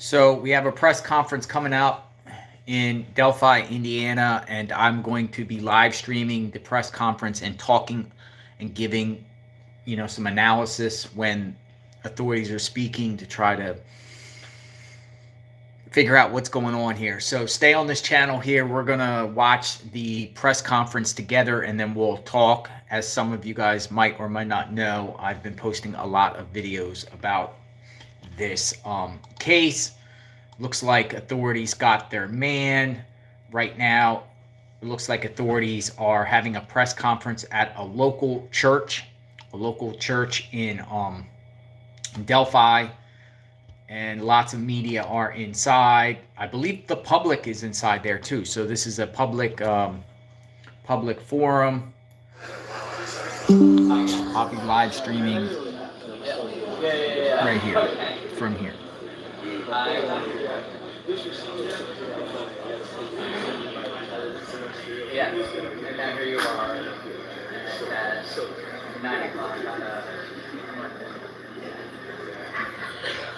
So we have a press conference coming out in Delphi, Indiana, and I'm going to be live streaming the press conference and talking and giving, some analysis when authorities are speaking to try to figure out what's going on here. So stay on this channel here. We're going to watch the press conference together and then we'll talk. As some of you guys might or might not know, I've been posting a lot of videos about this case. Looks like authorities got their man right now. It looks like authorities are having a press conference at a local church in Delphi, and lots of media are inside. I believe the public is inside there too. So this is a public forum. I'll be live streaming right here from here. Yeah, and then here you are at 9 o'clock on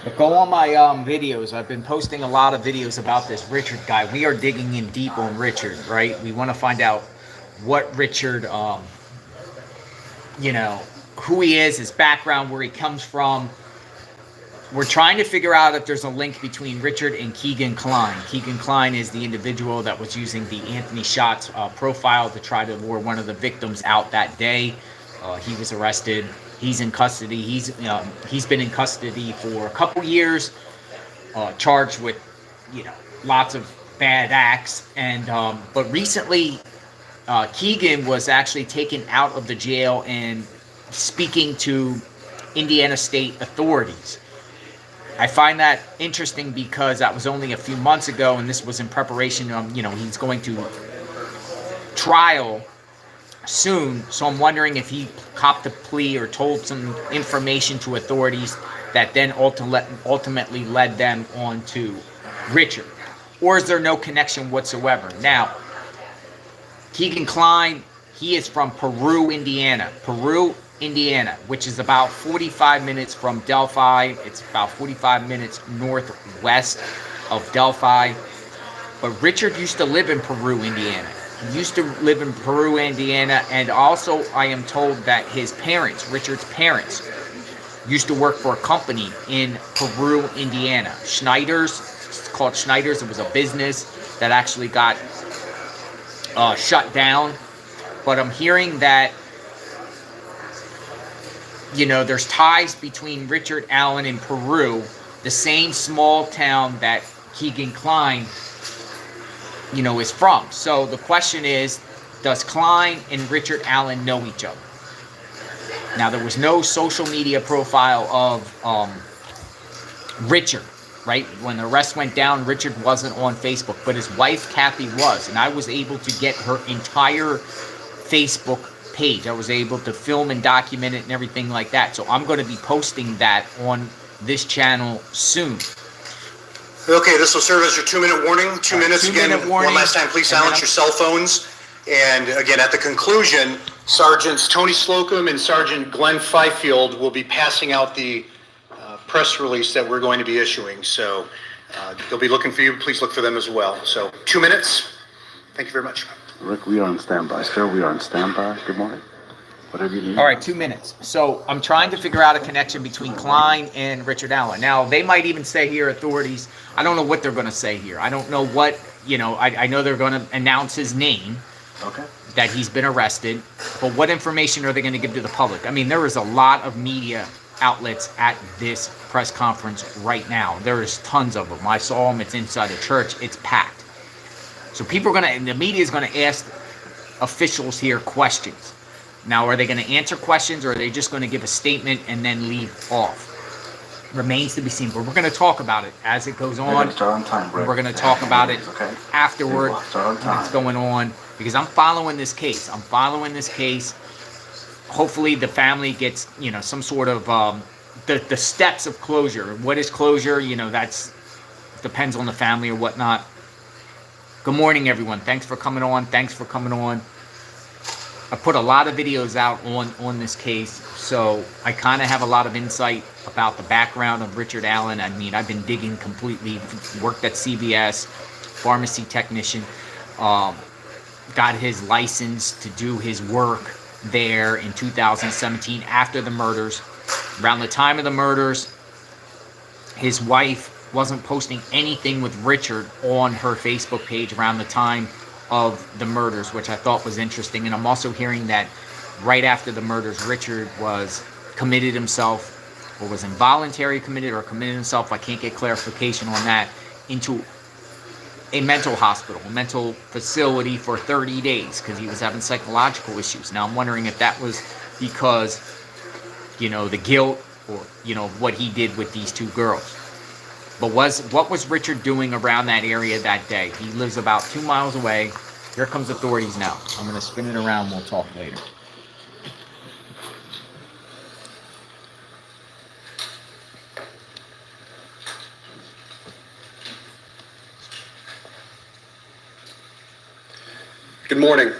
But go on my videos. I've been posting a lot of videos about this Richard guy. We are digging in deep on Richard, right? We want to find out what Richard, who he is, his background, where he comes from. We're trying to figure out if there's a link between Richard and Keegan Kline. Keegan Kline is the individual that was using the Anthony Shots profile to try to lure one of the victims out that day. He was arrested. He's in custody. He's been in custody for a couple years, charged with lots of bad acts. And but recently, Keegan was actually taken out of the jail and speaking to Indiana State authorities. I find that interesting because that was only a few months ago, and this was in preparation. He's going to trial soon, so I'm wondering if he copped a plea or told some information to authorities that then ultimately led them on to Richard, or is there no connection whatsoever? Now, Keegan Kline, he is from Peru, Indiana, which is about 45 minutes from Delphi. It's about 45 minutes northwest of Delphi. But Richard used to live in Peru, Indiana. He used to live in Peru, Indiana, and also I am told that his parents, Richard's parents, used to work for a company in Peru, Indiana. Schneider's, it's called Schneider's. It was a business that actually got shut down. But I'm hearing that there's ties between Richard Allen and Peru, the same small town that Keegan Kline, is from. So the question is, does Kline and Richard Allen know each other? Now, there was no social media profile of Richard, right? When the arrest went down, Richard wasn't on Facebook, but his wife, Kathy, was. And I was able to get her entire Facebook page. I was able to film and document it and everything like that. So I'm going to be posting that on this channel soon. Okay, this will serve as your 2-minute warning. 2 minutes. Again, one last time, please silence your cell phones. And again, at the conclusion, Sergeants Tony Slocum and Sergeant Glenn Fifield will be passing out the press release that we're going to be issuing. So they'll be looking for you. Please look for them as well. So 2 minutes. Thank you very much. Rick, we are on standby. Sir, we are on standby. Good morning. Whatever you need. All right, 2 minutes. So I'm trying to figure out a connection between Kline and Richard Allen. Now, they might even say here, authorities, I don't know what they're going to say here. I don't know what, I know they're going to announce his name. Okay. That he's been arrested. But what information are they going to give to the public? I mean, there is a lot of media outlets at this press conference right now. There is tons of them. I saw them. It's inside the church. It's packed. So people are going to, and the media is going to ask officials here questions. Now, are they going to answer questions, or are they just going to give a statement and then leave off? Remains to be seen. But we're going to talk about it as it goes on. We're going to talk about it afterward when it's going on, because I'm following this case. Hopefully the family gets, some sort of the steps of closure. What is closure? That's depends on the family or whatnot. Good morning, everyone. Thanks for coming on. I put a lot of videos out on this case. So I kind of have a lot of insight about the background of Richard Allen. I mean, I've been digging completely, worked at CVS, pharmacy technician, got his license to do his work there in 2017 after the murders. Around the time of the murders, his wife wasn't posting anything with Richard on her Facebook page around the time of the murders, which I thought was interesting. And I'm also hearing that right after the murders, Richard was committed himself, or was involuntary committed, or committed himself, I can't get clarification on that, into a mental hospital, a mental facility for 30 days because he was having psychological issues. Now I'm wondering if that was because, the guilt, or, what he did with these two girls. But what was Richard doing around that area that day? He lives about 2 miles away. Here comes authorities now. I'm going to spin it around. We'll talk later. Good morning.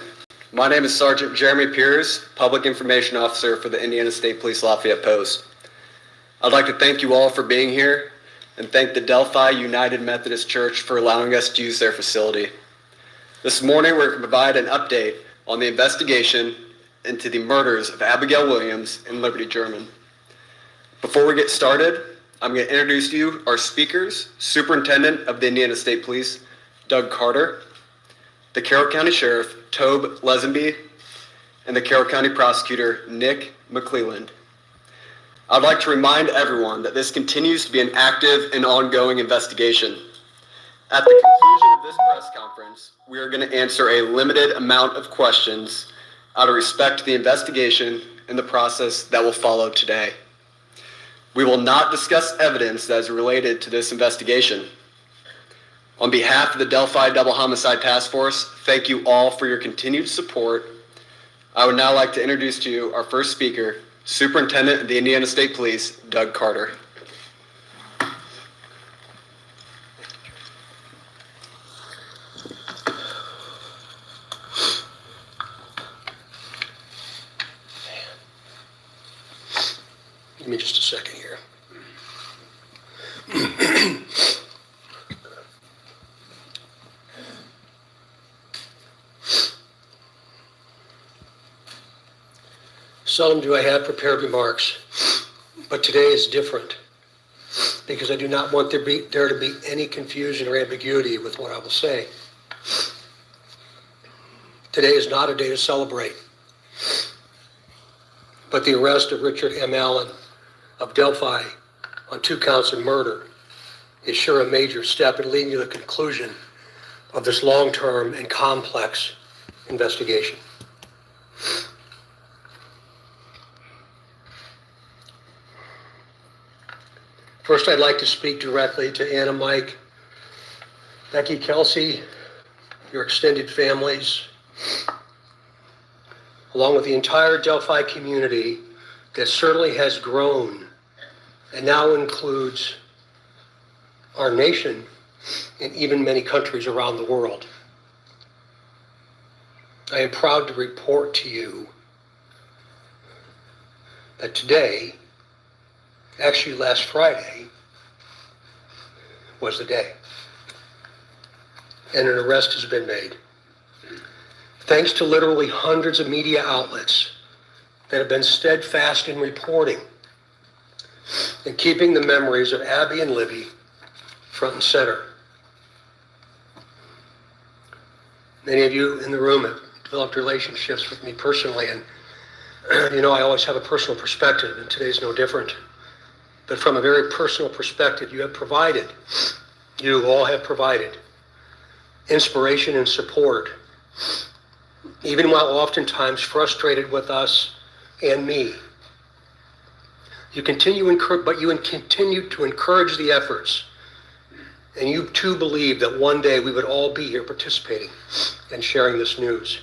My name is Sergeant Jeremy Piers, Public Information Officer for the Indiana State Police Lafayette Post. I'd like to thank you all for being here and thank the Delphi United Methodist Church for allowing us to use their facility. This morning, we're going to provide an update on the investigation into the murders of Abigail Williams and Liberty German. Before we get started, I'm going to introduce to you our speakers, Superintendent of the Indiana State Police, Doug Carter, the Carroll County Sheriff, Tobe Lesenby, and the Carroll County Prosecutor, Nick McClelland. I'd like to remind everyone that this continues to be an active and ongoing investigation. At the conclusion of this press conference, we are going to answer a limited amount of questions out of respect to the investigation and the process that will follow today. We will not discuss evidence that is related to this investigation. On behalf of the Delphi Double Homicide Task Force, thank you all for your continued support. I would now like to introduce to you our first speaker, Superintendent of the Indiana State Police, Doug Carter. Give me just a second here. Seldom do I have prepared remarks, but today is different because I do not want there to be any confusion or ambiguity with what I will say. Today is not a day to celebrate, but the arrest of Richard M. Allen of Delphi on 2 counts of murder is sure a major step in leading to the conclusion of this long-term and complex investigation. First, I'd like to speak directly to Anna, Mike, Becky, Kelsey, your extended families, along with the entire Delphi community that certainly has grown and now includes our nation and even many countries around the world. I am proud to report to you that today, actually last Friday, was the day. And an arrest has been made. Thanks to literally hundreds of media outlets that have been steadfast in reporting and keeping the memories of Abby and Libby front and center. Many of you in the room have developed relationships with me personally, and I always have a personal perspective, and today's no different. But from a very personal perspective, you all have provided inspiration and support, even while oftentimes frustrated with us and me. You continue to encourage the efforts, and you too believe that one day we would all be here participating and sharing this news.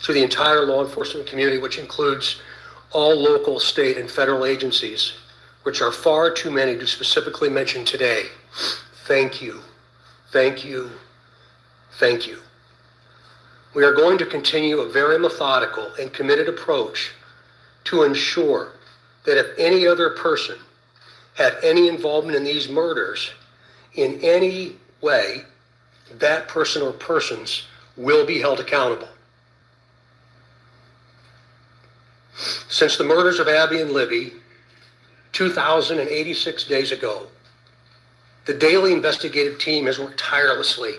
To the entire law enforcement community, which includes all local, state, and federal agencies, which are far too many to specifically mention today, thank you, thank you, thank you. We are going to continue a very methodical and committed approach to ensure that if any other person had any involvement in these murders in any way, that person or persons will be held accountable. Since the murders of Abby and Libby 2,086 days ago, the daily investigative team has worked tirelessly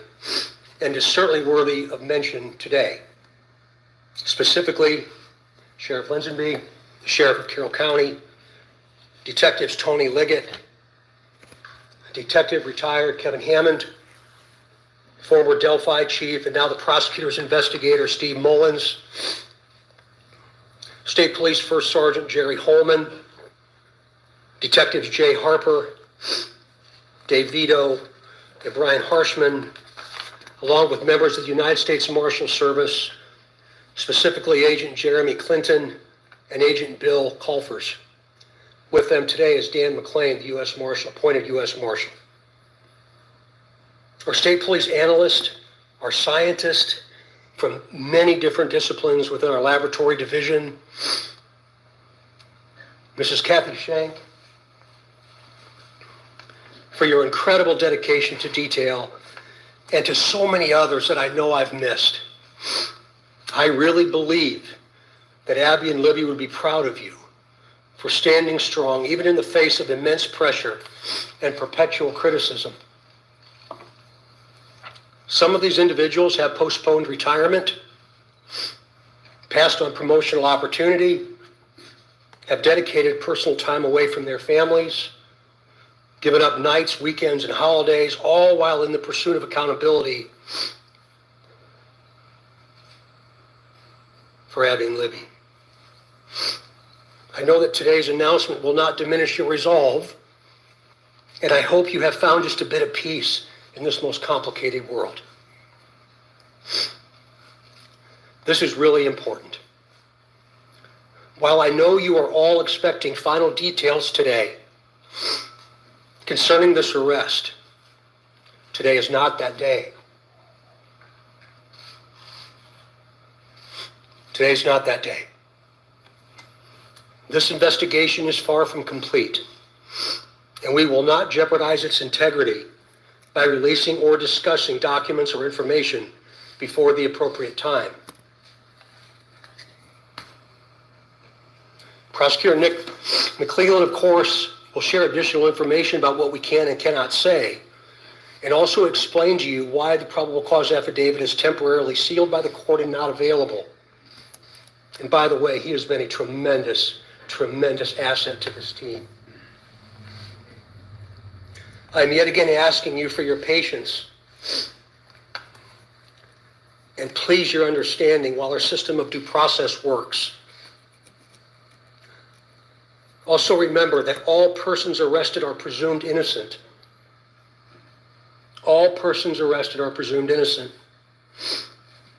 and is certainly worthy of mention today. Specifically, Sheriff Linsonby, the Sheriff of Carroll County, Detectives Tony Liggett, Detective retired Kevin Hammond, former Delphi Chief and now the prosecutor's investigator Steve Mullins, State Police First Sergeant Jerry Holman, Detectives Jay Harper, Dave Vito, and Brian Harshman, along with members of the United States Marshal Service, specifically Agent Jeremy Clinton and Agent Bill Colfers. With them today is Dan McClain, the U.S. Marshal, appointed U.S. Marshal. Our state police analyst, our scientist from many different disciplines within our laboratory division, Mrs. Kathy Shank, for your incredible dedication to detail and to so many others that I know I've missed. I really believe that Abby and Libby would be proud of you for standing strong, even in the face of immense pressure and perpetual criticism. Some of these individuals have postponed retirement, passed on promotional opportunity, have dedicated personal time away from their families, given up nights, weekends, and holidays, all while in the pursuit of accountability for Abby and Libby. I know that today's announcement will not diminish your resolve, and I hope you have found just a bit of peace in this most complicated world. This is really important. While I know you are all expecting final details today concerning this arrest, today is not that day. Today's not that day. This investigation is far from complete, and we will not jeopardize its integrity by releasing or discussing documents or information before the appropriate time. Prosecutor Nick McClelland, of course, will share additional information about what we can and cannot say, and also explain to you why the probable cause affidavit is temporarily sealed by the court and not available. And by the way, he has been a tremendous asset to this team. I'm yet again asking you for your patience and please your understanding while our system of due process works. Also remember that all persons arrested are presumed innocent. All persons arrested are presumed innocent.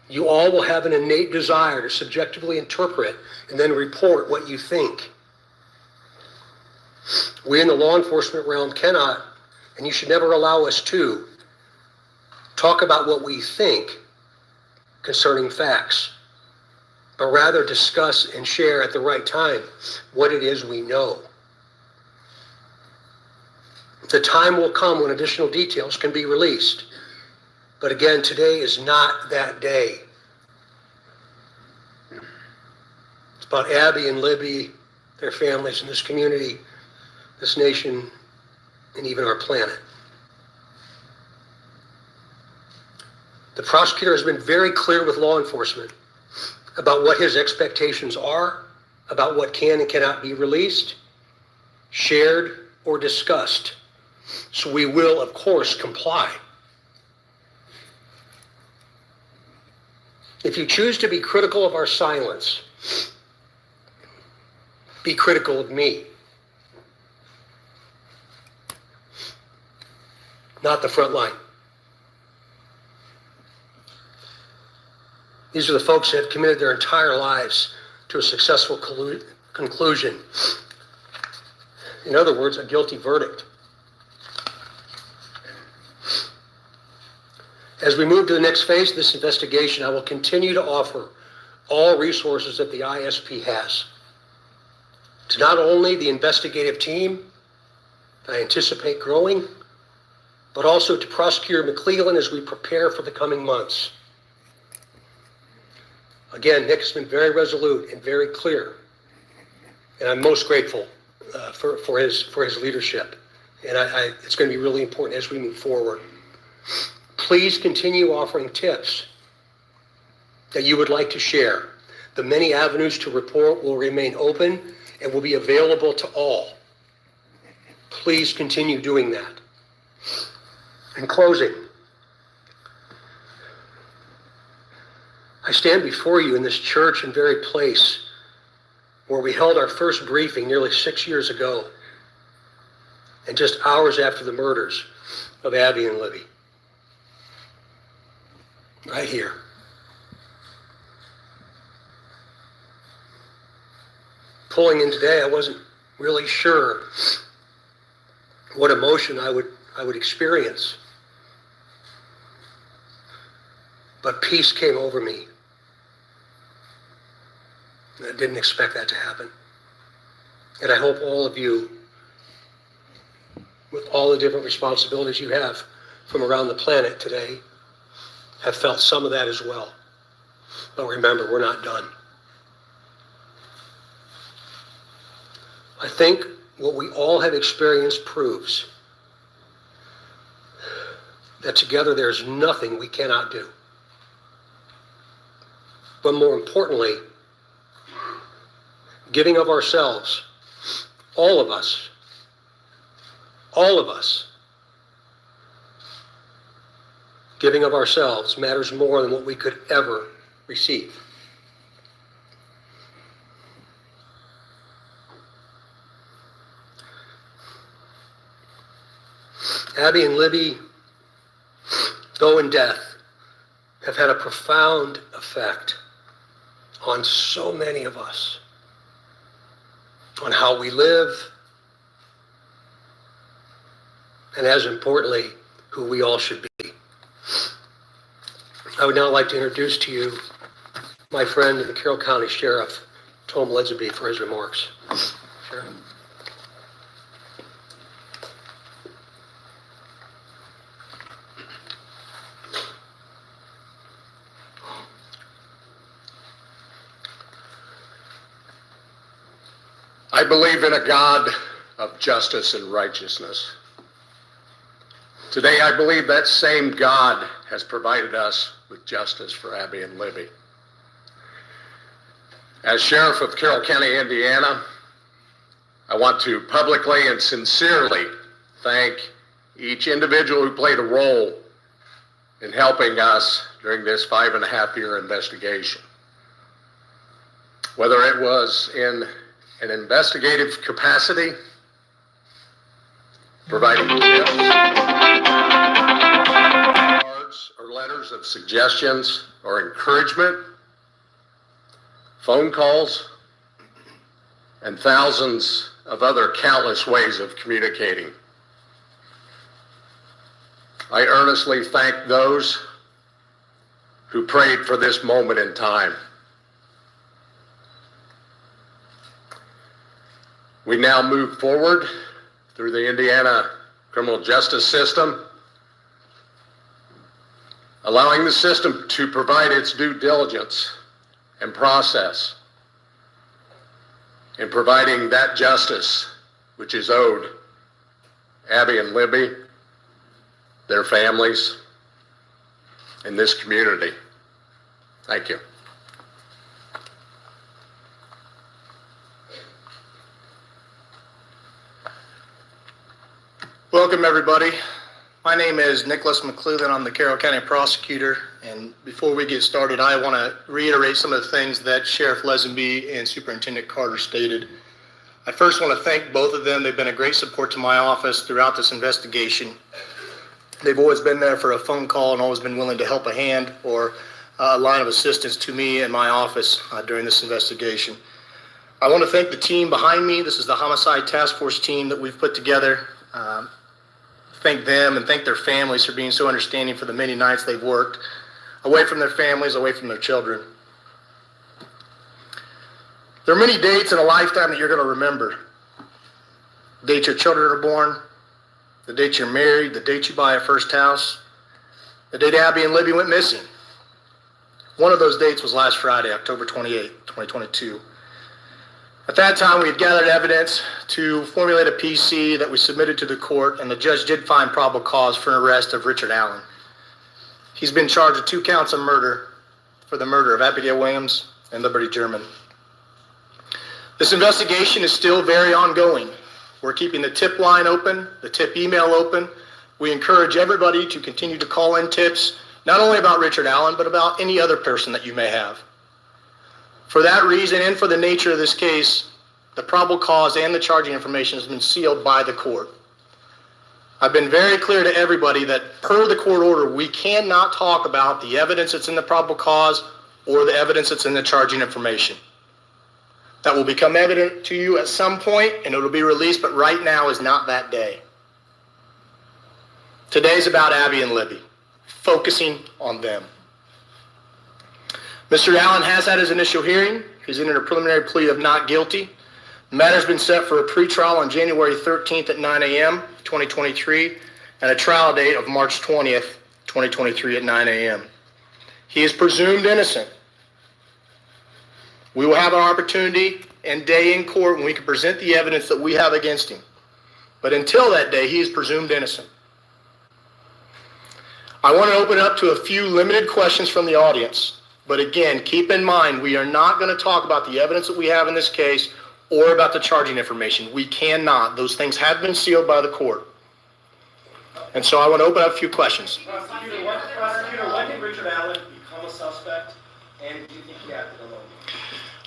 You all will have an innate desire to subjectively interpret and then report what you think. We in the law enforcement realm cannot, and you should never allow us to, talk about what we think concerning facts, but rather discuss and share at the right time what it is we know. The time will come when additional details can be released. But again, today is not that day. It's about Abby and Libby, their families, and this community, this nation, and even our planet. The prosecutor has been very clear with law enforcement about what his expectations are, about what can and cannot be released, shared, or discussed. So we will, of course, comply. If you choose to be critical of our silence, be critical of me, not the front line. These are the folks that have committed their entire lives to a successful conclusion. In other words, a guilty verdict. As we move to the next phase of this investigation, I will continue to offer all resources that the ISP has to not only the investigative team that I anticipate growing, but also to Prosecutor McClelland as we prepare for the coming months. Again, Nick has been very resolute and very clear, and I'm most grateful for his leadership. And it's going to be really important as we move forward. Please continue offering tips that you would like to share. The many avenues to report will remain open and will be available to all. Please continue doing that. In closing, I stand before you in this church and very place where we held our first briefing nearly 6 years ago, and just hours after the murders of Abby and Libby. Right here. Pulling in today, I wasn't really sure what emotion I would experience. But peace came over me. I didn't expect that to happen. And I hope all of you, with all the different responsibilities you have from around the planet today, have felt some of that as well. But remember, we're not done. I think what we all have experienced proves that together there's nothing we cannot do. But more importantly, giving of ourselves, all of us, giving of ourselves matters more than what we could ever receive. Abby and Libby, though in death, have had a profound effect on so many of us, on how we live, and as importantly, who we all should be. I would now like to introduce to you my friend and the Carroll County Sheriff, Tom Ledsby, for his remarks. Sheriff. I believe in a God of justice and righteousness. Today, I believe that same God has provided us with justice for Abby and Libby. As Sheriff of Carroll County, Indiana, I want to publicly and sincerely thank each individual who played a role in helping us during this 5.5-year investigation. Whether it was in an investigative capacity, providing tips, cards, or letters of suggestions or encouragement, phone calls, and thousands of other countless ways of communicating. I earnestly thank those who prayed for this moment in time. We now move forward through the Indiana criminal justice system, allowing the system to provide its due diligence and process in providing that justice which is owed Abby and Libby, their families, and this community. Thank you. Welcome, everybody. My name is Nicholas McClelland. I'm the Carroll County Prosecutor. And before we get started, I want to reiterate some of the things that Sheriff Ledsby and Superintendent Carter stated. I first want to thank both of them. They've been a great support to my office throughout this investigation. They've always been there for a phone call and always been willing to help a hand or a line of assistance to me and my office during this investigation. I want to thank the team behind me. This is the Homicide Task Force team that we've put together. thank them and thank their families for being so understanding for the many nights they've worked away from their families, away from their children. There are many dates in a lifetime that you're going to remember. The date your children are born, the date you're married, the date you buy a first house, the date Abby and Libby went missing. One of those dates was last Friday, October 28, 2022. At that time, we had gathered evidence to formulate a PC that we submitted to the court, and the judge did find probable cause for an arrest of Richard Allen. He's been charged with 2 counts of murder for the murder of Abigail Williams and Liberty German. This investigation is still very ongoing. We're keeping the tip line open, the tip email open. We encourage everybody to continue to call in tips, not only about Richard Allen, but about any other person that you may have. For that reason and for the nature of this case, the probable cause and the charging information has been sealed by the court. I've been very clear to everybody that per the court order, we cannot talk about the evidence that's in the probable cause or the evidence that's in the charging information. That will become evident to you at some point and it'll be released, but right now is not that day. Today's about Abby and Libby, focusing on them. Mr. Allen has had his initial hearing. He's entered a preliminary plea of not guilty. The matter's been set for a pretrial on January 13th at 9 a.m., 2023, and a trial date of March 20th, 2023 at 9 a.m. He is presumed innocent. We will have an opportunity and day in court when we can present the evidence that we have against him. But until that day, he is presumed innocent. I want to open up to a few limited questions from the audience. But again, keep in mind, we are not going to talk about the evidence that we have in this case or about the charging information. We cannot. Those things have been sealed by the court. And so I want to open up a few questions. Prosecutor, when did Richard Allen become a suspect, and do you think he acted alone?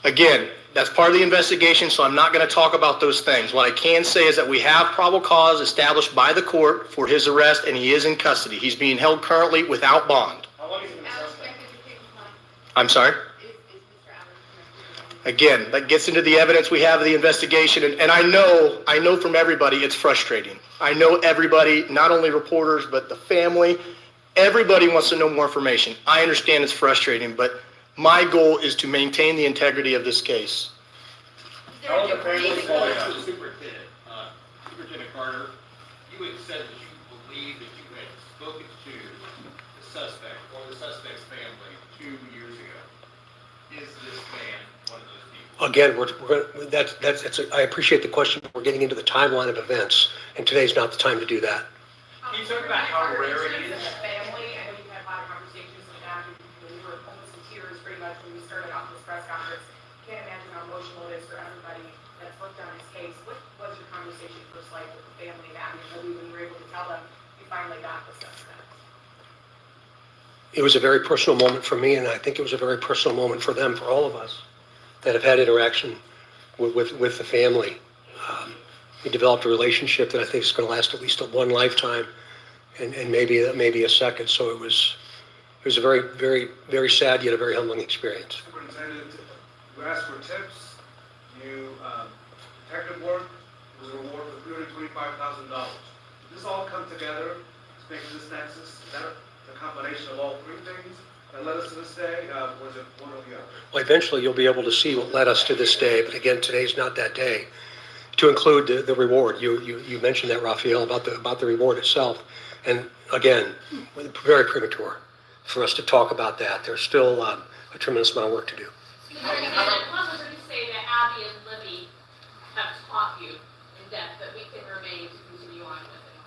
Again, that's part of the investigation, so I'm not going to talk about those things. What I can say is that we have probable cause established by the court for his arrest, and he is in custody. He's being held currently without bond. How long has he been a suspect? I'm sorry? Again, that gets into the evidence we have of the investigation, and I know from everybody it's frustrating. I know everybody, not only reporters, but the family, everybody wants to know more information. I understand it's frustrating, but my goal is to maintain the integrity of this case. How old the family was? Superintendent Carter, you had said that you believe that you had spoken to the suspect or the suspect's family 2 years ago. Is this man one of those people? Again, I appreciate the question. We're getting into the timeline of events, and today's not the time to do that. Can you talk about how rare it is? Family, I know you've had a lot of conversations with them. You were almost in tears pretty much when we started off this press conference. Can't imagine how emotional it is for everybody that's worked on this case. What was your conversation first like with the family of Abby and Libby when you were able to tell them you finally got the suspect? It was a very personal moment for me, and I think it was a very personal moment for them, for all of us that have had interaction with the family. We developed a relationship that I think is going to last at least one lifetime, and maybe a second. So it was a very, very, very sad yet a very humbling experience. Superintendent, you asked for tips. Detective work was a reward for $325,000. Did this all come together to make this nexus? Is that the combination of all three things that led us to this day? Was it one or the other? Well, eventually you'll be able to see what led us to this day, but again, today's not that day. To include the reward, you mentioned that, Raphael, about the reward itself, and again, very premature for us to talk about that. There's still a tremendous amount of work to do. What would you say that Abby and Libby have taught you in depth that we can remain to continue on with it?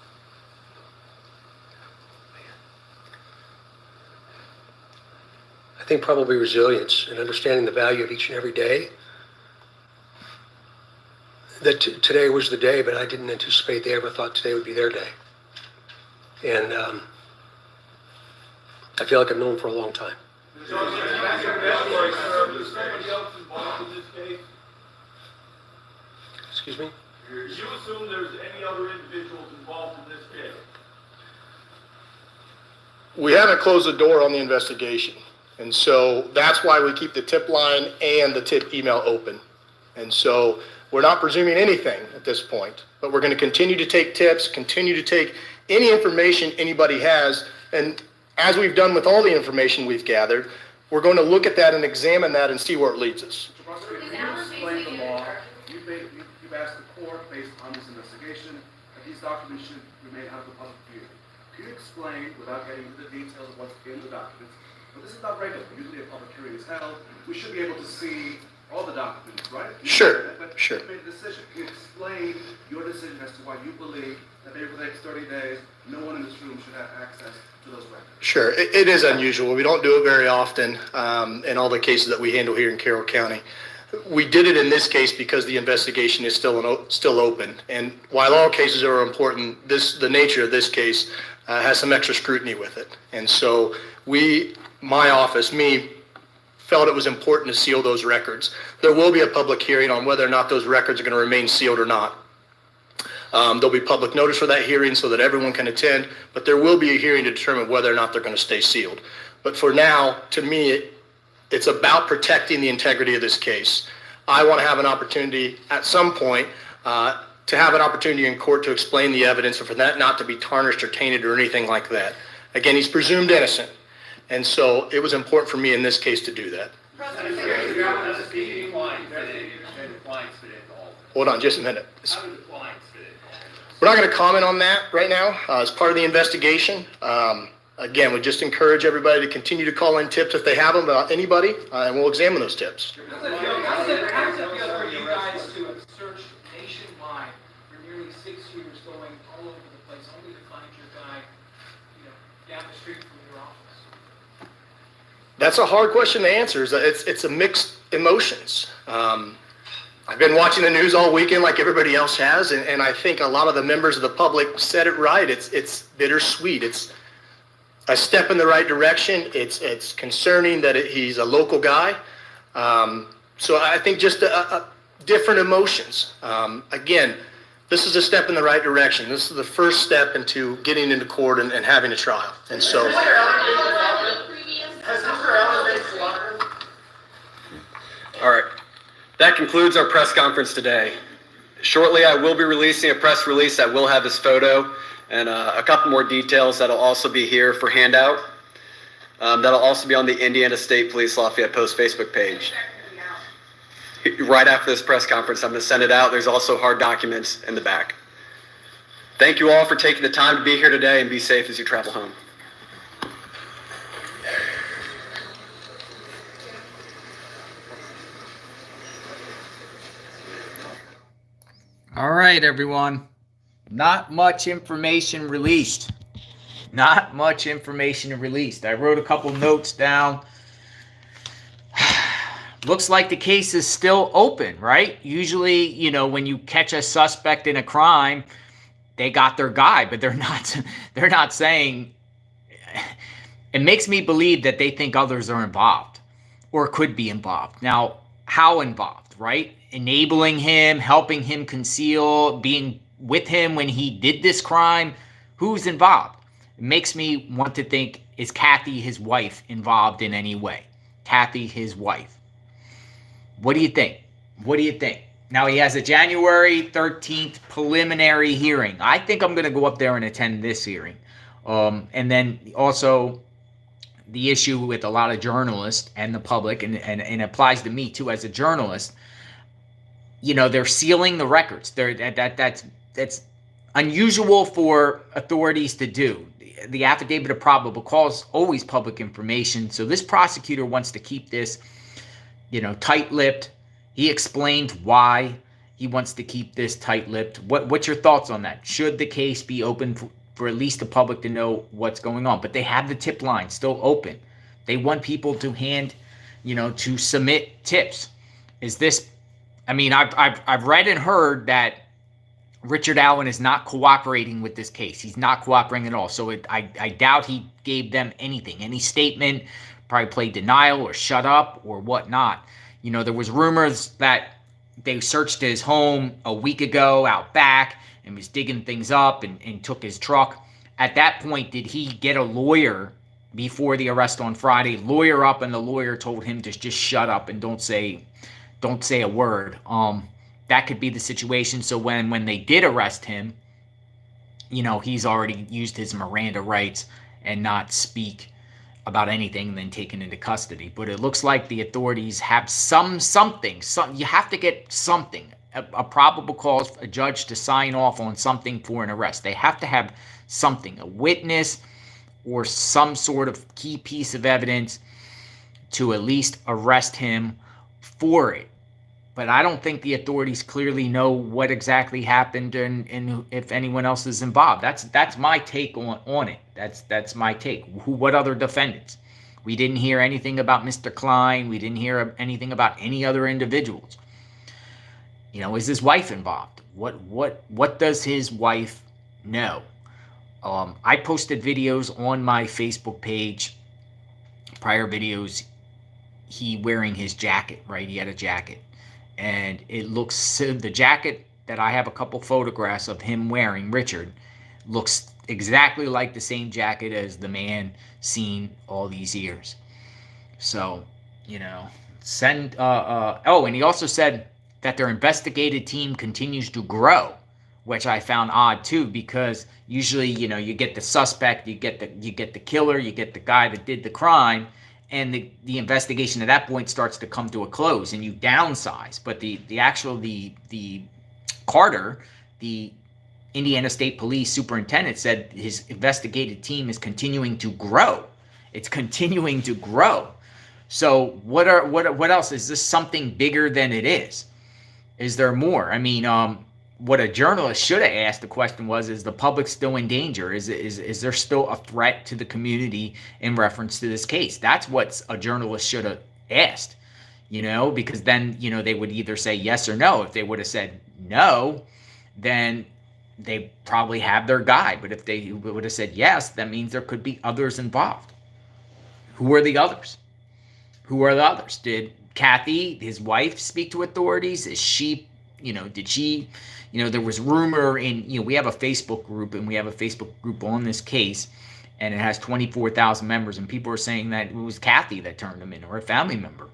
I think probably resilience and understanding the value of each and every day. That today was the day, but I didn't anticipate they ever thought today would be their day. And I feel like I've known them for a long time. Is somebody else involved in this case? Excuse me? Do you assume there's any other individuals involved in this case? We haven't closed the door on the investigation. And so that's why we keep the tip line and the tip email open. And so we're not presuming anything at this point, but we're going to continue to take tips, continue to take any information anybody has, and as we've done with all the information we've gathered, we're going to look at that and examine that and see where it leads us. Mr. Prosecutor, can you explain the law? You've asked the court, based on this investigation, that these documents should remain out of the public view. Can you explain, without getting into the details of what's in the documents, but this is not regular, usually a public hearing is held, we should be able to see all the documents, right? Sure, But sure. you made a decision. Can you explain your decision as to why you believe that maybe for the next 30 days, no one in this room should have access to those records? Sure, it is unusual. We don't do it very often in all the cases that we handle here in Carroll County. We did it in this case because the investigation is still open. And while all cases are important, the nature of this case has some extra scrutiny with it. And so my office, felt it was important to seal those records. There will be a public hearing on whether or not those records are going to remain sealed or not. There'll be public notice for that hearing so that everyone can attend, but there will be a hearing to determine whether or not they're going to stay sealed. But for now, to me, it's about protecting the integrity of this case. I want to have an opportunity at some point to have an opportunity in court to explain the evidence and for that not to be tarnished or tainted or anything like that. Again, he's presumed innocent. And so it was important for me in this case to do that. Hold on just a minute. We're not going to comment on that right now as part of the investigation. Again, we just encourage everybody to continue to call in tips if they have them about anybody, and we'll examine those tips. How does it feel for you guys to have searched nationwide for nearly 6 years, going all over the place, only to find your guy, down the street from your office? That's a hard question to answer. It's a mixed emotions. I've been watching the news all weekend like everybody else has, and I think a lot of the members of the public said it right. It's bittersweet. It's a step in the right direction. It's concerning that he's a local guy. So I think just a different emotions. Again, this is a step in the right direction. This is the first step into getting into court and having a trial. And so. All right. That concludes our press conference today. Shortly, I will be releasing a press release that will have his photo and a couple more details that'll also be here for handout. That'll also be on the Indiana State Police Lafayette Post Facebook page. Right after this press conference, I'm going to send it out. There's also hard documents in the back. Thank you all for taking the time to be here today, and be safe as you travel home. All right, everyone. Not much information released. Not much information released. I wrote a couple notes down. Looks like the case is still open, right? Usually, when you catch a suspect in a crime, they got their guy, but they're not saying. It makes me believe that they think others are involved or could be involved. Now, how involved, right? Enabling him, helping him conceal, being with him when he did this crime. Who's involved? It makes me want to think, is Kathy, his wife, involved in any way? Kathy, his wife. What do you think? What do you think? Now, he has a January 13th preliminary hearing. I think I'm going to go up there and attend this hearing. And then also the issue with a lot of journalists and the public, and it applies to me too as a journalist. They're sealing the records. That's unusual for authorities to do. The affidavit of probable cause is always public information. So this prosecutor wants to keep this, tight-lipped. He explained why he wants to keep this tight-lipped. What's your thoughts on that? Should the case be open for at least the public to know what's going on? But they have the tip line still open. They want people to to submit tips. Is this? I've read and heard that Richard Allen is not cooperating with this case. He's not cooperating at all. So I doubt he gave them anything, any statement, probably played denial or shut up or whatnot. There was rumors that they searched his home a week ago out back and was digging things up and took his truck. At that point, did he get a lawyer before the arrest on Friday? Lawyer up, and the lawyer told him to just shut up and don't say a word. That could be the situation. So when they did arrest him, he's already used his Miranda rights and not speak about anything, then taken into custody. But it looks like the authorities have something. You have to get something, a probable cause, a judge to sign off on something for an arrest. They have to have something, a witness or some sort of key piece of evidence to at least arrest him for it. But I don't think the authorities clearly know what exactly happened and if anyone else is involved. That's my take on it. That's my take. What other defendants? We didn't hear anything about Mr. Klein. We didn't hear anything about any other individuals. Is his wife involved? What does his wife know? I posted videos on my Facebook page, prior videos, he wearing his jacket, right? He had a jacket. And it looks, the jacket that I have a couple photographs of him wearing, Richard, looks exactly like the same jacket as the man seen all these years. So, and he also said that their investigative team continues to grow, which I found odd too, because usually, you get the suspect, you get the killer, you get the guy that did the crime, and the investigation at that point starts to come to a close and you downsize. But the Carter, the Indiana State Police superintendent, said his investigative team is continuing to grow. It's continuing to grow. So what else? Is this something bigger than it is? Is there more? I mean, what a journalist should have asked the question was, is the public still in danger? Is there still a threat to the community in reference to this case? That's what a journalist should have asked, because then, they would either say yes or no. If they would have said no, then they probably have their guy. But if they would have said yes, that means there could be others involved. Who are the others? Who are the others? Did Kathy, his wife, speak to authorities? Is she, did she, there was rumor in, we have a Facebook group, and we have a Facebook group on this case, and it has 24,000 members, and people are saying that it was Kathy that turned him in, or a family member.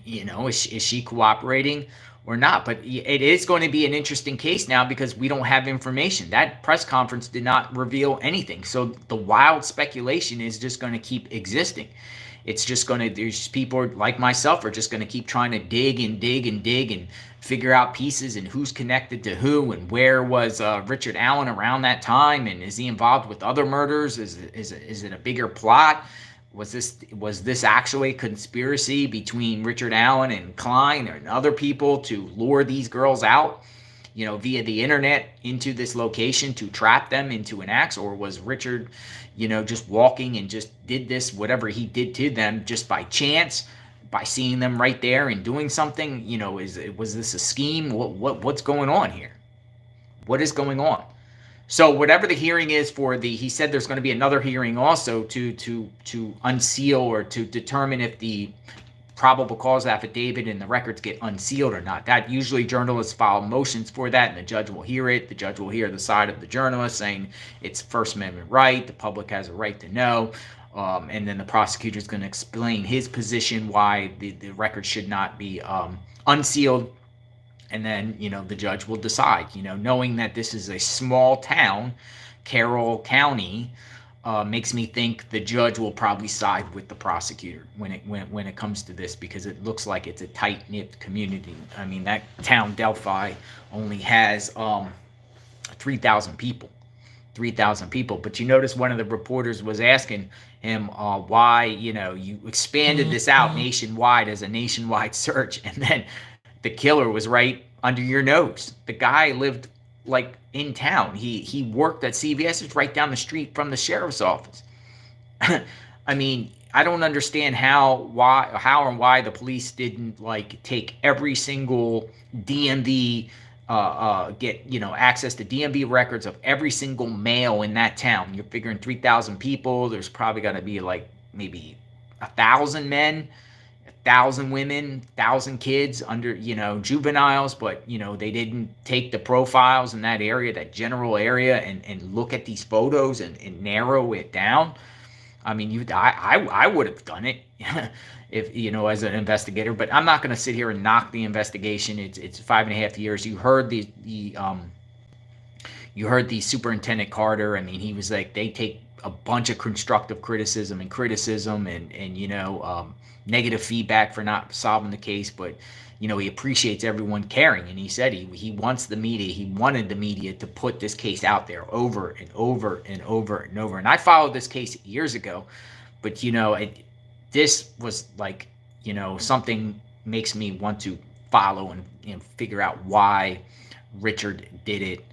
Is she cooperating or not? But it is going to be an interesting case now because we don't have information. That press conference did not reveal anything. So the wild speculation is just going to keep existing. It's just going to, there's people like myself are just going to keep trying to dig and figure out pieces and who's connected to who and where was Richard Allen around that time, and is he involved with other murders? Is it a bigger plot? Was this actually a conspiracy between Richard Allen and Klein and other people to lure these girls out, via the internet into this location to trap them into an act? Or was Richard, just walking and just did this, whatever he did to them, just by chance, by seeing them right there and doing something? Was this a scheme? What's going on here? What is going on? So whatever the hearing is he said there's going to be another hearing also to unseal or to determine if the probable cause affidavit and the records get unsealed or not. That usually journalists file motions for that, and the judge will hear it. The judge will hear the side of the journalist saying it's First Amendment right, the public has a right to know, and then the prosecutor is going to explain his position why the record should not be unsealed. And then, the judge will decide, knowing that this is a small town, Carroll County, makes me think the judge will probably side with the prosecutor when it comes to this, because it looks like it's a tight-knit community. I mean, that town, Delphi, only has 3,000 people. 3,000 people. But you notice one of the reporters was asking him why, you expanded this out nationwide as a nationwide search, and then the killer was right under your nose. The guy lived in town. He worked at CVS. It's right down the street from the sheriff's office. I mean, I don't understand how and why the police didn't take every single DMV, get access to DMV records of every single male in that town. You're figuring 3,000 people. There's probably got to be maybe 1,000 men, 1,000 women, 1,000 kids under, juveniles, but, they didn't take the profiles in that area, that general area, and look at these photos and narrow it down. I mean, I would have done it if, as an investigator, but I'm not going to sit here and knock the investigation. It's 5.5 years. You heard the you heard the Superintendent Carter. I mean, he was like, they take a bunch of constructive criticism and negative feedback for not solving the case, but he appreciates everyone caring, and he said he wanted the media to put this case out there over and over and over and over. And I followed this case years ago, but this was like something makes me want to follow and figure out why Richard did it.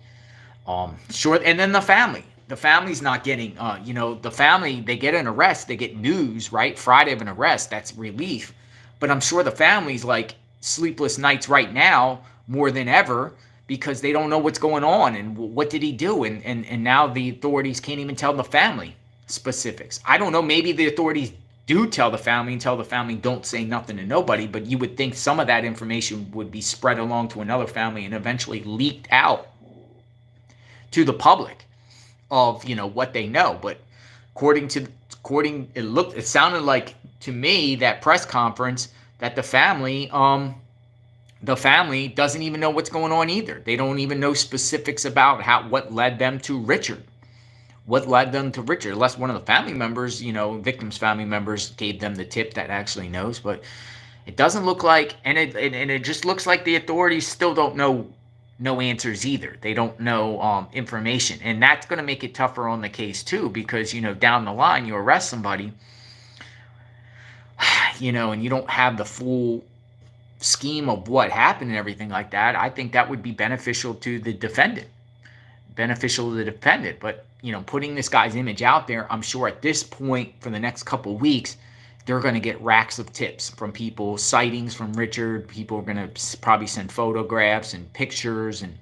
Sure. And then the family's not getting, the family, they get an arrest, they get news, right? Friday of an arrest, that's relief. But I'm sure the family's like sleepless nights right now more than ever because they don't know what's going on and what did he do. And now the authorities can't even tell the family specifics. I don't know. Maybe the authorities do tell the family and tell the family don't say nothing to nobody, but you would think some of that information would be spread along to another family and eventually leaked out to the public of what they know. But it sounded like to me that press conference that the family doesn't even know what's going on either. They don't even know specifics about what led them to Richard. Unless one of the family members, victims' family members gave them the tip that actually knows. But it doesn't look like, and it just looks like the authorities still don't know no answers either. They don't know information, and that's going to make it tougher on the case too, because down the line you arrest somebody, and you don't have the full scheme of what happened and everything like that. I think that would be beneficial to the defendant. But putting this guy's image out there, I'm sure at this point for the next couple of weeks, they're going to get racks of tips from people, sightings from Richard. People are going to probably send photographs and pictures. And,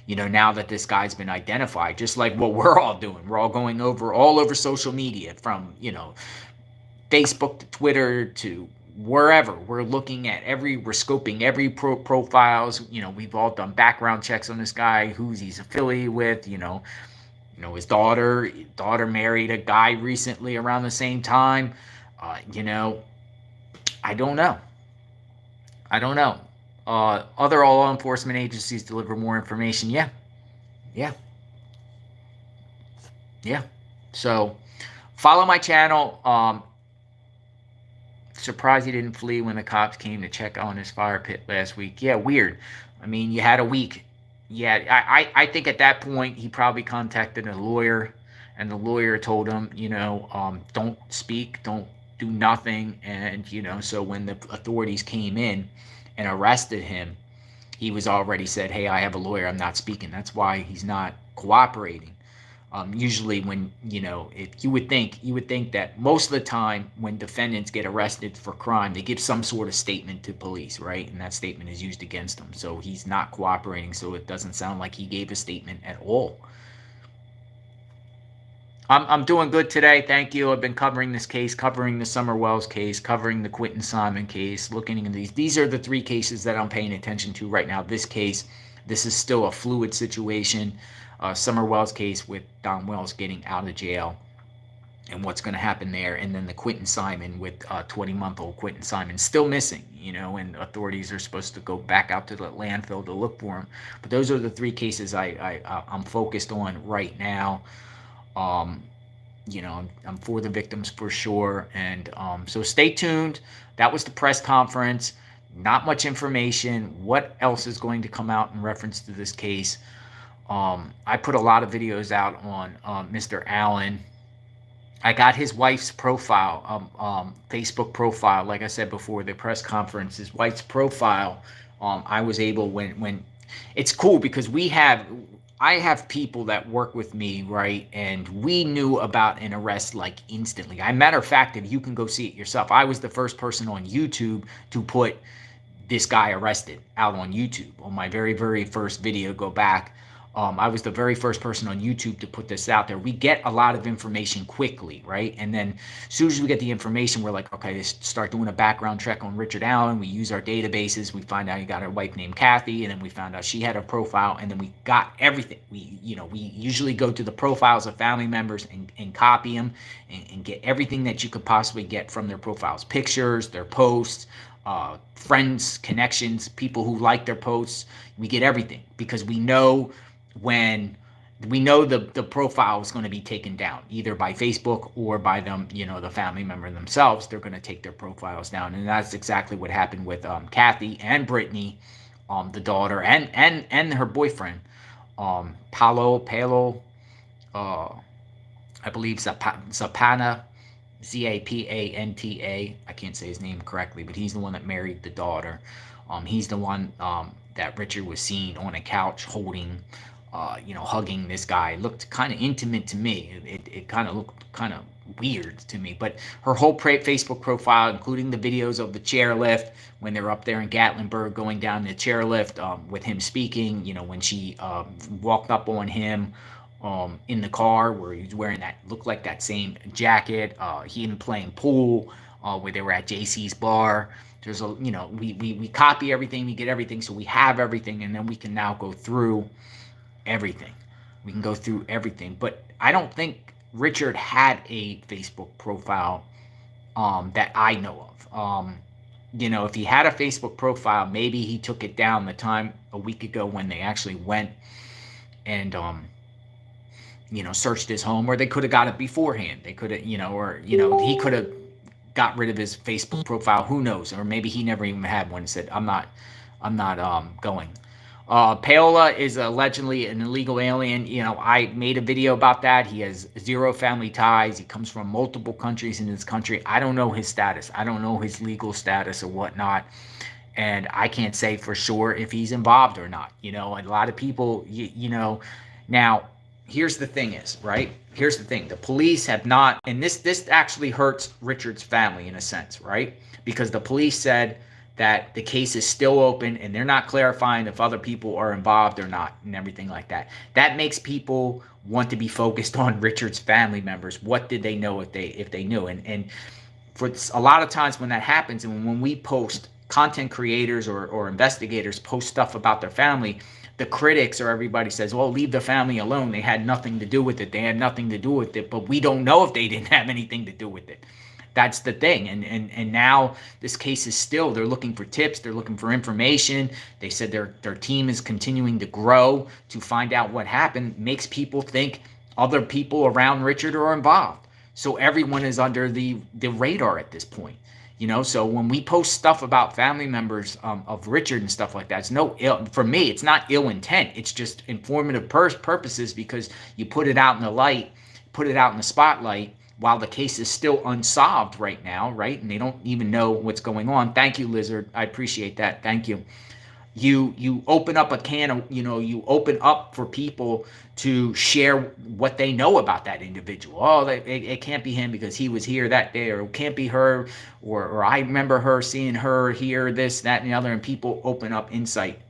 now that this guy's been identified, just like what we're all doing, we're all going all over social media from, Facebook to Twitter to wherever. We're looking at we're scoping every profiles. We've all done background checks on this guy, who's he's affiliated with, his daughter married a guy recently around the same time. I don't know. Other law enforcement agencies deliver more information. Yeah. So follow my channel. Surprised he didn't flee when the cops came to check on his fire pit last week. Yeah, weird. I mean, you had a week. Yeah, I think at that point he probably contacted a lawyer, and the lawyer told him, don't speak, don't do nothing. And, so when the authorities came in and arrested him, he was already said, hey, I have a lawyer, I'm not speaking. That's why he's not cooperating. Usually when, if you would think that most of the time when defendants get arrested for crime, they give some sort of statement to police, right? And that statement is used against them. So he's not cooperating. So it doesn't sound like he gave a statement at all. I'm doing good today. Thank you. I've been covering this case, covering the Summer Wells case, covering the Quentin Simon case, looking at these. These are the three cases that I'm paying attention to right now. This case, this is still a fluid situation. Summer Wells case with Don Wells getting out of jail and what's going to happen there. And then the Quentin Simon with 20-month-old Quentin Simon still missing, and authorities are supposed to go back out to the landfill to look for him. But those are the three cases I'm focused on right now. I'm for the victims for sure. And so stay tuned. That was the press conference. Not much information. What else is going to come out in reference to this case? I put a lot of videos out on Mr. Allen. I got his wife's profile, Facebook profile. Like I said before, the press conference, his wife's profile. I was able when it's cool because I have people that work with me, right? And we knew about an arrest like instantly. Matter of fact, if you can go see it yourself, I was the first person on YouTube to put this guy arrested out on YouTube. On my very, very first video, go back. I was the very first person on YouTube to put this out there. We get a lot of information quickly, right? And then as soon as we get the information, we're like, okay, let's start doing a background check on Richard Allen. We use our databases. We find out he got a wife named Kathy, and then we found out she had a profile, and then we got everything. We usually go to the profiles of family members and copy them and get everything that you could possibly get from their profiles, pictures, their posts, friends, connections, people who like their posts. We get everything because we know when we know the profile is going to be taken down either by Facebook or by them, the family member themselves. They're going to take their profiles down, and that's exactly what happened with Kathy and Brittany, the daughter, and her boyfriend, Paolo, I believe Zapanta, Zapanta. I can't say his name correctly, but he's the one that married the daughter. He's the one that Richard was seen on a couch holding, hugging this guy. It looked kind of intimate to me. It kind of looked kind of weird to me. But her whole Facebook profile, including the videos of the chairlift when they're up there in Gatlinburg going down the chairlift with him speaking, when she walked up on him in the car where he was wearing that, looked like that same jacket. He and playing pool where they were at JC's bar. There's we copy everything, we get everything, so we have everything, and then we can now go through everything. We can go through everything. But I don't think Richard had a Facebook profile that I know of. If he had a Facebook profile, maybe he took it down the time a week ago when they actually went and searched his home, or they could have got it beforehand. They could have, he could have got rid of his Facebook profile. Who knows? Or maybe he never even had one and said, I'm not going. Paola is allegedly an illegal alien. I made a video about that. He has 0 family ties. He comes from multiple countries in this country. I don't know his status. I don't know his legal status or whatnot. And I can't say for sure if he's involved or not. A lot of people, now, here's the thing is, right? Here's the thing. The police have not, and this actually hurts Richard's family in a sense, right? Because the police said that the case is still open and they're not clarifying if other people are involved or not and everything like that. That makes people want to be focused on Richard's family members. What did they know if they knew? And for a lot of times when that happens, and when we post, content creators or investigators post stuff about their family, the critics or everybody says, well, leave the family alone. They had nothing to do with it. They had nothing to do with it. But we don't know if they didn't have anything to do with it. That's the thing. And now this case is still, they're looking for tips. They're looking for information. They said their team is continuing to grow to find out what happened. Makes people think other people around Richard are involved. So everyone is under the radar at this point. So when we post stuff about family members of Richard and stuff like that, it's for me, it's not ill intent. It's just informative purposes, because you put it out in the light, put it out in the spotlight while the case is still unsolved right now, right? And they don't even know what's going on. Thank you, Lizard. I appreciate that. Thank you. You open up a can of, you open up for people to share what they know about that individual. Oh, it can't be him because he was here that day, or it can't be her, or I remember her seeing her here, this, that, and the other, and people open up insight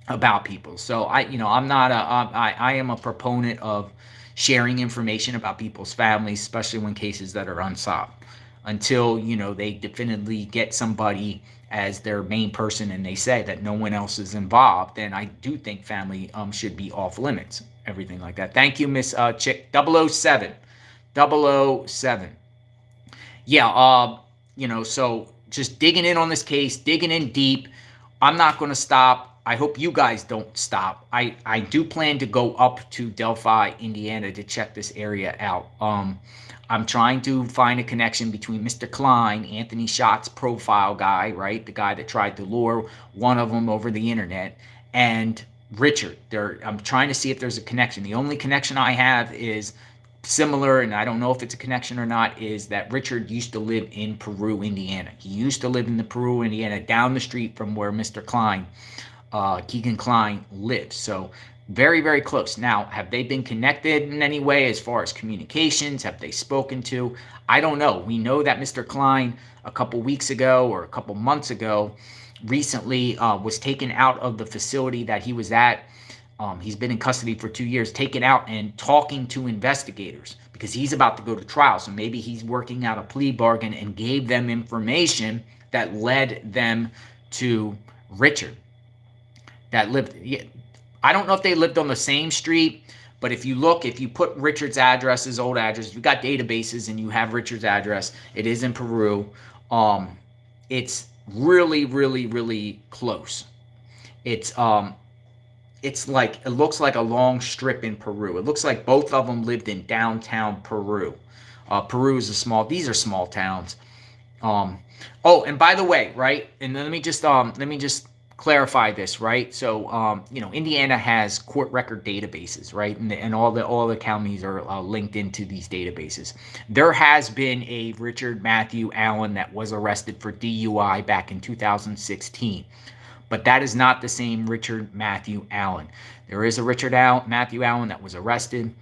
about people. So I am a proponent of sharing information about people's families, especially when cases that are unsolved, until they definitively get somebody as their main person and they say that no one else is involved. Then I do think family should be off limits, everything like that. Thank you, Miss Chick 007. 007. Yeah, so just digging in on this case, digging in deep. I'm not going to stop. I hope you guys don't stop. I do plan to go up to Delphi, Indiana to check this area out. I'm trying to find a connection between Mr. Klein, Anthony Shots profile guy, right? The guy that tried to lure one of them over the internet, and Richard. I'm trying to see if there's a connection. The only connection I have is similar, and I don't know if it's a connection or not, is that Richard used to live in Peru, Indiana. He used to live in Peru, Indiana, down the street from where Mr. Klein, Keegan Klein, lives. So very, very close. Now, have they been connected in any way as far as communications? Have they spoken to? I don't know. We know that Mr. Klein a couple weeks ago or a couple months ago recently was taken out of the facility that he was at. He's been in custody for 2 years, taken out and talking to investigators because he's about to go to trial. So maybe he's working out a plea bargain and gave them information that led them to Richard. That lived... I don't know if they lived on the same street, but if you put Richard's address, his old address, you've got databases and you have Richard's address, it is in Peru. It's really, really, really close. It's it's like, it looks like a long strip in Peru. It looks like both of them lived in downtown Peru. Peru is these are small towns. Oh, and by the way, right? And let me just clarify this, right? So, Indiana has court record databases, right? And all the counties are linked into these databases. There has been a Richard Matthew Allen that was arrested for DUI back in 2016. But that is not the same Richard Matthew Allen. There is a Matthew Allen that was arrested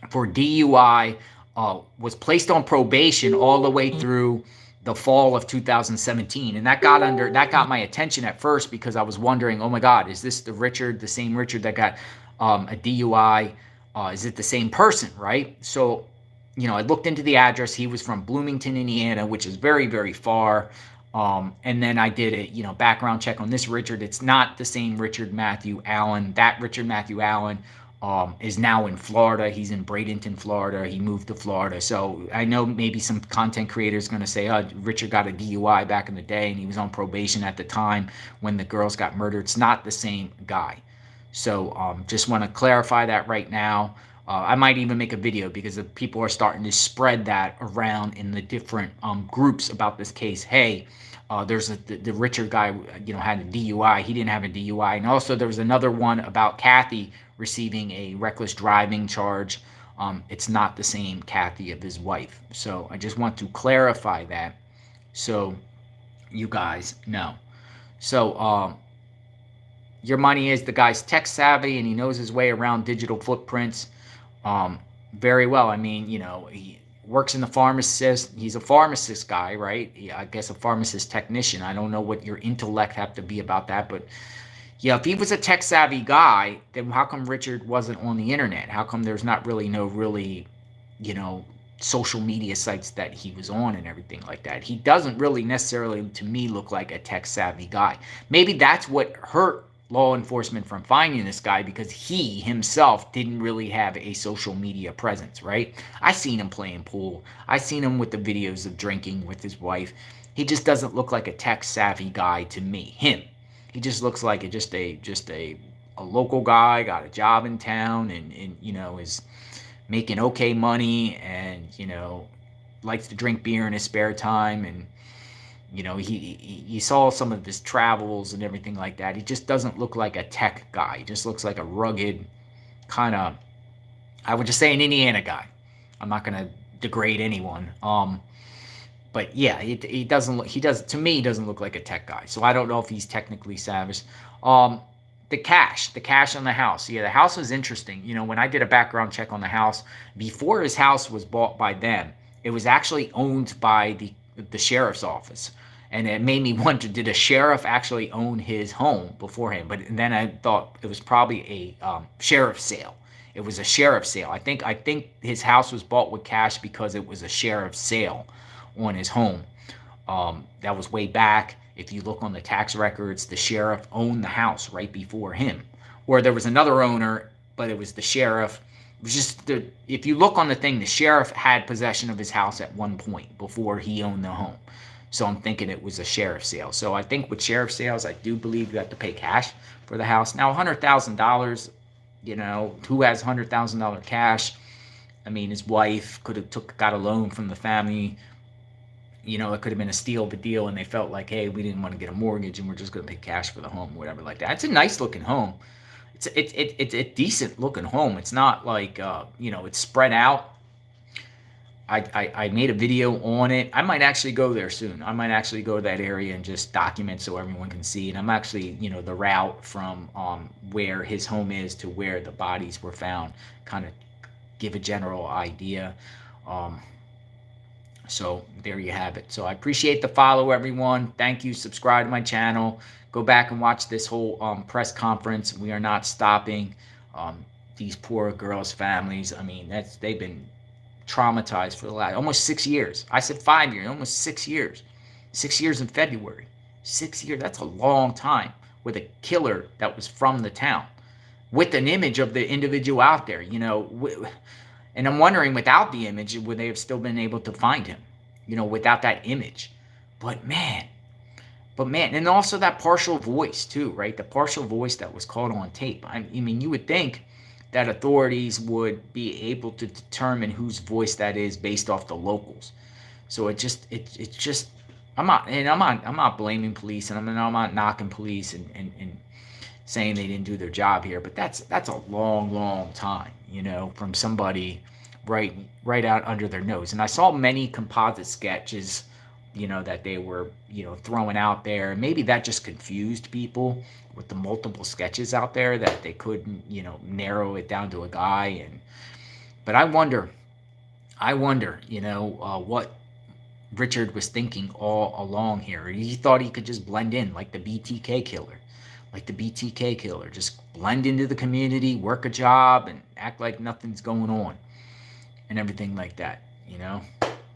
for DUI, was placed on probation all the way through the fall of 2017. And that got my attention at first because I was wondering, oh my God, is this the same Richard that got a DUI? Is it the same person, right? So, I looked into the address. He was from Bloomington, Indiana, which is very, very far. And then I did a background check on this Richard. It's not the same Richard Matthew Allen. That Richard Matthew Allen is now in Florida. He's in Bradenton, Florida. He moved to Florida. So I know maybe some content creators going to say, oh, Richard got a DUI back in the day and he was on probation at the time when the girls got murdered. It's not the same guy. So just want to clarify that right now. I might even make a video because people are starting to spread that around in the different groups about this case. Hey, there's the Richard guy, had a DUI. He didn't have a DUI. And also there was another one about Kathy receiving a reckless driving charge. It's not the same Kathy of his wife. So I just want to clarify that so you guys know. So your money is the guy's tech savvy and he knows his way around digital footprints very well. I mean, he works in the pharmacist. He's a pharmacist guy, right? I guess a pharmacist technician. I don't know what your intellect have to be about that, but yeah, if he was a tech savvy guy, then how come Richard wasn't on the internet? How come there's not really social media sites that he was on and everything like that? He doesn't really necessarily, to me, look like a tech savvy guy. Maybe that's what hurt law enforcement from finding this guy, because he himself didn't really have a social media presence, right? I seen him playing pool. I seen him with the videos of drinking with his wife. He just doesn't look like a tech savvy guy to me. He just looks like a local guy, got a job in town and is making okay money and likes to drink beer in his spare time. And he saw some of his travels and everything like that. He just doesn't look like a tech guy. He just looks like a rugged kind of, I would just say, an Indiana guy. I'm not going to degrade anyone. But yeah, he doesn't look like a tech guy. So I don't know if he's technically savage. The cash on the house. Yeah, the house was interesting. When I did a background check on the house, before his house was bought by them, it was actually owned by the sheriff's office. And it made me wonder, did a sheriff actually own his home beforehand? But then I thought it was probably a sheriff's sale. It was a sheriff's sale. I think his house was bought with cash because it was a sheriff's sale on his home. That was way back. If you look on the tax records, the sheriff owned the house right before him. Or there was another owner, but it was the sheriff. It was just if you look on the thing, the sheriff had possession of his house at one point before he owned the home. So I'm thinking it was a sheriff's sale. So I think with sheriff sales, I do believe you have to pay cash for the house. Now, $100,000, who has $100,000 cash? I mean, his wife could have got a loan from the family. It could have been a steal of a deal, and they felt like, hey, we didn't want to get a mortgage, and we're just going to pay cash for the home, whatever like that. It's a nice looking home. It's a decent looking home. It's not like it's spread out. I made a video on it. I might actually go there soon. I might actually go to that area and just document so everyone can see. And I'm actually, the route from where his home is to where the bodies were found, kind of give a general idea. So there you have it. So I appreciate the follow, everyone. Thank you. Subscribe to my channel. Go back and watch this whole press conference. We are not stopping. These poor girls' families, I mean, they've been traumatized for the last almost 6 years. I said 5 years, almost 6 years. 6 years in February. 6 years, that's a long time with a killer that was from the town, with an image of the individual out there, and I'm wondering, without the image, would they have still been able to find him, without that image? But man, But man, and also that partial voice too, right? The partial voice that was caught on tape. I mean, you would think that authorities would be able to determine whose voice that is based off the locals. So it's just I'm not blaming police, and I'm not knocking police and saying they didn't do their job here, but that's a long time, you know, from somebody right out under their nose. And I saw many composite sketches, you know, that they were, you know, throwing out there. Maybe that just confused people with the multiple sketches out there, that they couldn't, you know, narrow it down to a guy. But I wonder, you know, what Richard was thinking all along here. He thought he could just blend in like the BTK killer. Just blend into the community, work a job, and act like nothing's going on and everything like that, you know?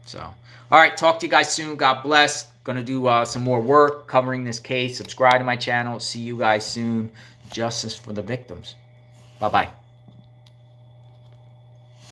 So, all right, talk to you guys soon. God bless. Gonna do some more work covering this case. Subscribe to my channel. See you guys soon. Justice for the victims. Bye-bye.